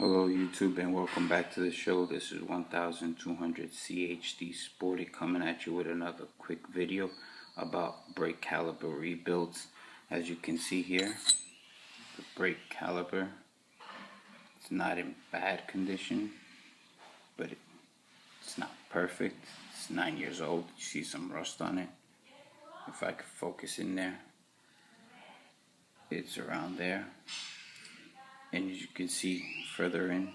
Hello YouTube and welcome back to the show. This is 1200 CHD Sporty coming at you with another quick video about brake caliper rebuilds. As you can see here, the brake caliper, it's not in bad condition, but it's not perfect. It's 9 years old. You see some rust on it. If I could focus in there, it's around there. And as you can see further in,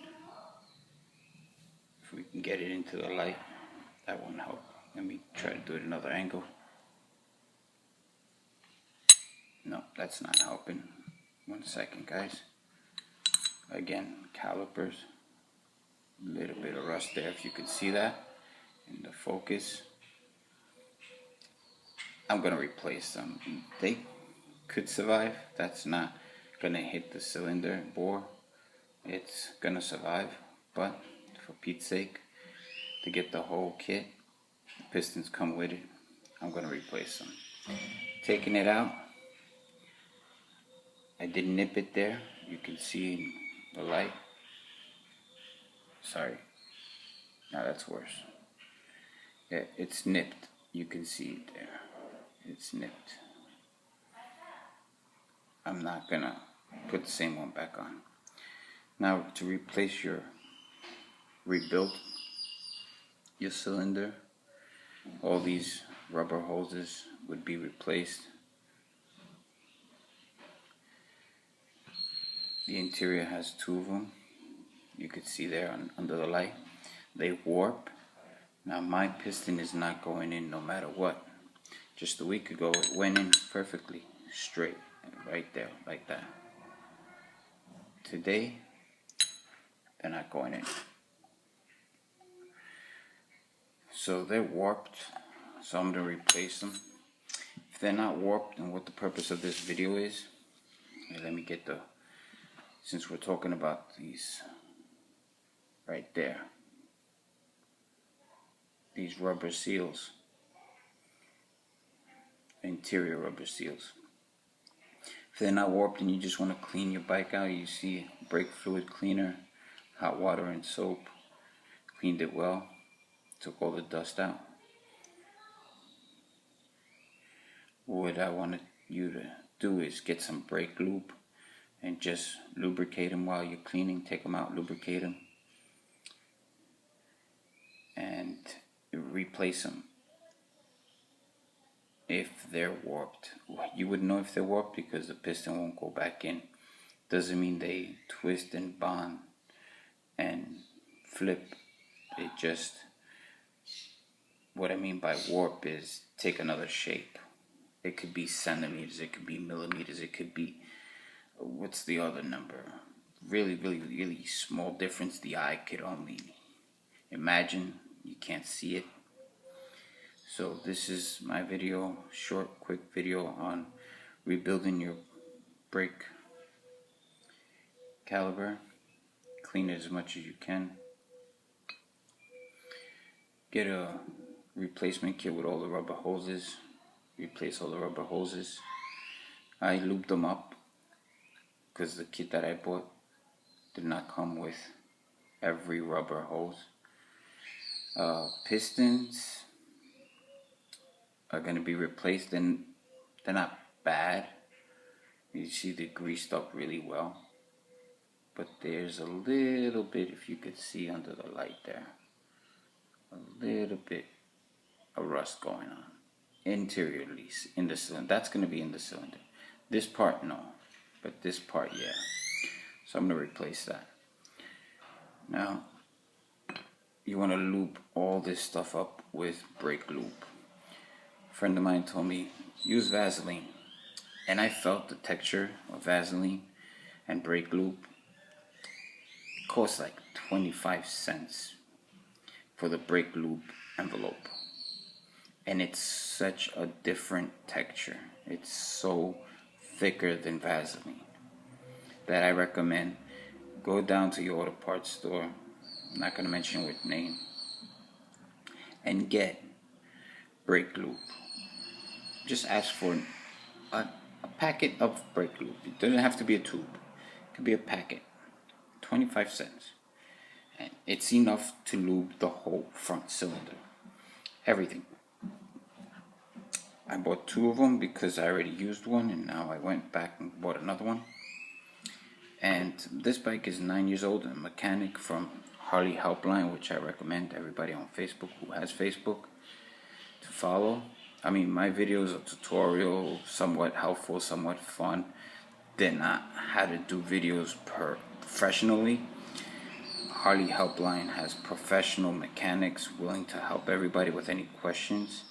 if we can get it into the light, that won't help. Let me try to do it another angle. No, that's not helping. 1 second, guys. Again, calipers, a little bit of rust there, if you can see that in the focus. I'm gonna replace them. They could survive. That's not gonna hit the cylinder bore. It's gonna survive, but for Pete's sake, to get the whole kit, the pistons come with it, I'm gonna replace them. Taking it out, I did nip it there. You can see in the light. Sorry, now that's worse. Yeah, it's nipped. You can see it there. It's nipped. I'm not gonna put the same one back on. Now to replace rebuild your cylinder, all these rubber hoses would be replaced. The interior has 2 of them. You could see there under the light. They warp. Now my piston is not going in no matter what. Just a week ago it went in perfectly straight, right there, like that. Today they're not going in. So they're warped, so I'm going to replace them. If they're not warped, and what the purpose of this video is, let me get since we're talking about these right there, these rubber seals, interior rubber seals. If they're not warped and you just want to clean your bike out, you see brake fluid cleaner, hot water and soap, cleaned it well, took all the dust out. What I want you to do is get some brake lube and just lubricate them while you're cleaning. Take them out, lubricate them, and replace them if they're warped. You would know if they're warped because the piston won't go back in. Doesn't mean they twist and bond and flip. It just, what I mean by warp is take another shape. It could be centimeters, it could be millimeters, it could be, what's the other number? Really small difference the eye could only imagine. You can't see it. So this is my video, short, quick video on rebuilding your brake caliper. Clean it as much as you can. Get a replacement kit with all the rubber hoses. Replace all the rubber hoses. I lubed them up because the kit that I bought did not come with every rubber hose. Pistons are going to be replaced, and they're not bad. You see they're greased up really well, but there's a little bit, if you could see under the light there, a little bit of rust going on interiorly in the cylinder. That's going to be in the cylinder. This part no, but this part yeah. So I'm going to replace that. Now you want to lube all this stuff up with brake lube. A friend of mine told me use Vaseline, and I felt the texture of Vaseline and brake lube. It costs like 25 cents for the brake lube envelope, and it's such a different texture. It's so thicker than Vaseline that I recommend go down to your auto parts store, I'm not going to mention what name, and get brake lube. Just ask for a packet of brake lube. It doesn't have to be a tube. It could be a packet, 25 cents. And it's enough to lube the whole front cylinder. Everything. I bought 2 of them because I already used one, and now I went back and bought another one. And this bike is 9 years old, and a mechanic from Harley Helpline, which I recommend everybody on Facebook who has Facebook to follow. I mean, my videos are tutorial, somewhat helpful, somewhat fun. They're not how to do videos professionally. Harley Helpline has professional mechanics willing to help everybody with any questions.